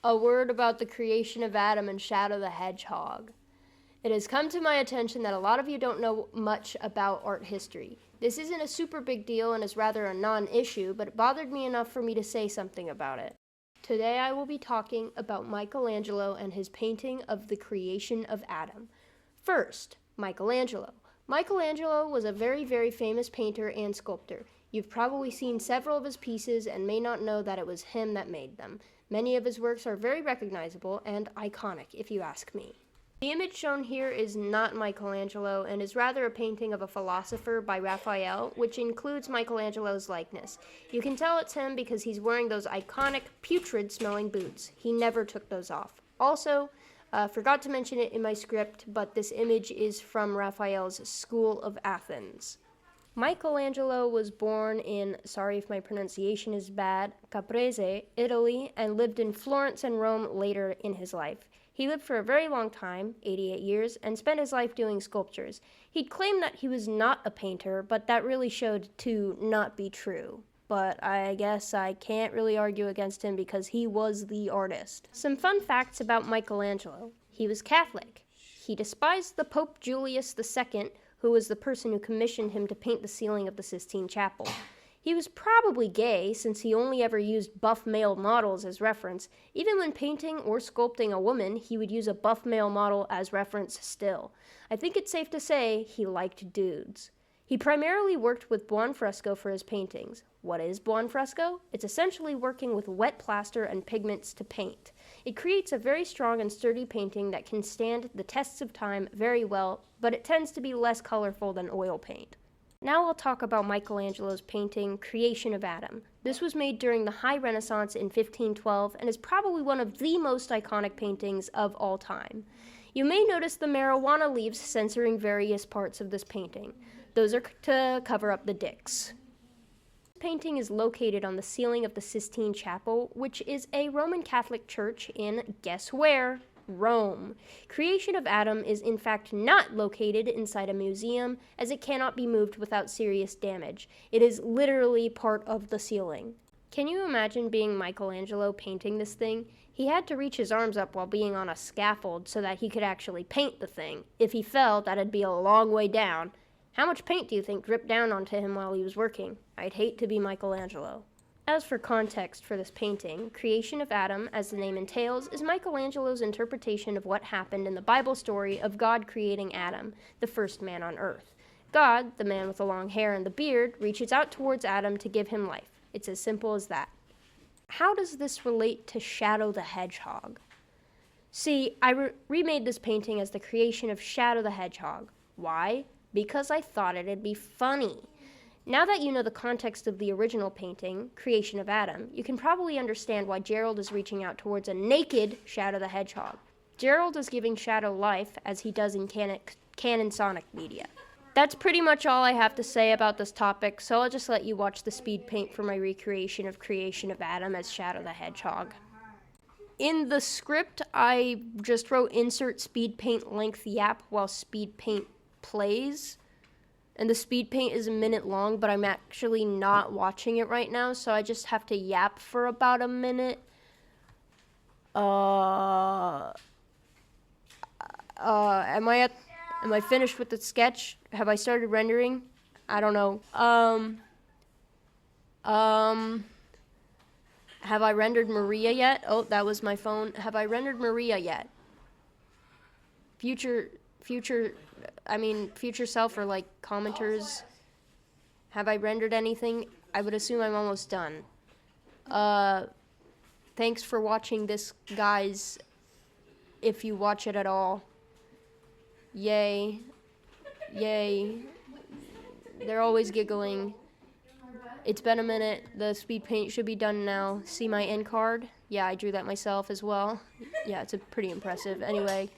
A word about the creation of Adam and Shadow the Hedgehog. It has come to my attention that a lot of you don't know much about art history. This isn't a super big deal and is rather a non-issue, but it bothered me enough for me to say something about it. Today I will be talking about Michelangelo and his painting of the creation of Adam. First, Michelangelo. Michelangelo was a very, very famous painter and sculptor. You've probably seen several of his pieces and may not know that it was him that made them. Many of his works are very recognizable and iconic, if you ask me. The image shown here is not Michelangelo and is rather a painting of a philosopher by Raphael, which includes Michelangelo's likeness. You can tell it's him because he's wearing those iconic, putrid-smelling boots. He never took those off. Also, forgot to mention it in my script, but this image is from Raphael's School of Athens. Michelangelo was born in, sorry if my pronunciation is bad, Caprese, Italy, and lived in Florence and Rome later in his life. He lived for a very long time, 88 years, and spent his life doing sculptures. He'd claimed that he was not a painter, but that really showed to not be true. But I guess I can't really argue against him because he was the artist. Some fun facts about Michelangelo. He was Catholic. He despised the Pope Julius II, who was the person who commissioned him to paint the ceiling of the Sistine Chapel. He was probably gay, since he only ever used buff male models as reference. Even when painting or sculpting a woman, he would use a buff male model as reference still. I think it's safe to say he liked dudes. He primarily worked with buonfresco for his paintings. What is buonfresco? It's essentially working with wet plaster and pigments to paint. It creates a very strong and sturdy painting that can stand the tests of time very well, but it tends to be less colorful than oil paint. Now I'll talk about Michelangelo's painting, Creation of Adam. This was made during the High Renaissance in 1512 and is probably one of the most iconic paintings of all time. You may notice the marijuana leaves censoring various parts of this painting. Those are to cover up the dicks. This painting is located on the ceiling of the Sistine Chapel, which is a Roman Catholic church in, guess where? Rome. Creation of Adam is in fact not located inside a museum, as it cannot be moved without serious damage. It is literally part of the ceiling. Can you imagine being Michelangelo painting this thing? He had to reach his arms up while being on a scaffold so that he could actually paint the thing. If he fell, that'd be a long way down. How much paint do you think dripped down onto him while he was working? I'd hate to be Michelangelo. As for context for this painting, Creation of Adam, as the name entails, is Michelangelo's interpretation of what happened in the Bible story of God creating Adam, the first man on earth. God, the man with the long hair and the beard, reaches out towards Adam to give him life. It's as simple as that. How does this relate to Shadow the Hedgehog? See, I remade this painting as the creation of Shadow the Hedgehog. Why? Because I thought it'd be funny. Now that you know the context of the original painting, Creation of Adam, you can probably understand why Gerald is reaching out towards a naked Shadow the Hedgehog. Gerald is giving Shadow life, as he does in canon Sonic media. That's pretty much all I have to say about this topic, so I'll just let you watch the speed paint for my recreation of Creation of Adam as Shadow the Hedgehog. In the script, I just wrote insert speed paint length yap while speed paint plays. And the speed paint is a minute long, but I'm actually not watching it right now, so I just have to yap for about a minute. Am I finished with the sketch? Have I started rendering? I don't know. Have I rendered Maria yet? Oh, that was my phone. Have I rendered Maria yet? Future self or like commenters, have I rendered anything? I would assume I'm almost done. Thanks for watching this, guys, if you watch it at all. Yay. Yay. They're always giggling. It's been a minute. The speed paint should be done now. See my end card? Yeah, I drew that myself as well. Yeah, it's pretty impressive. Anyway,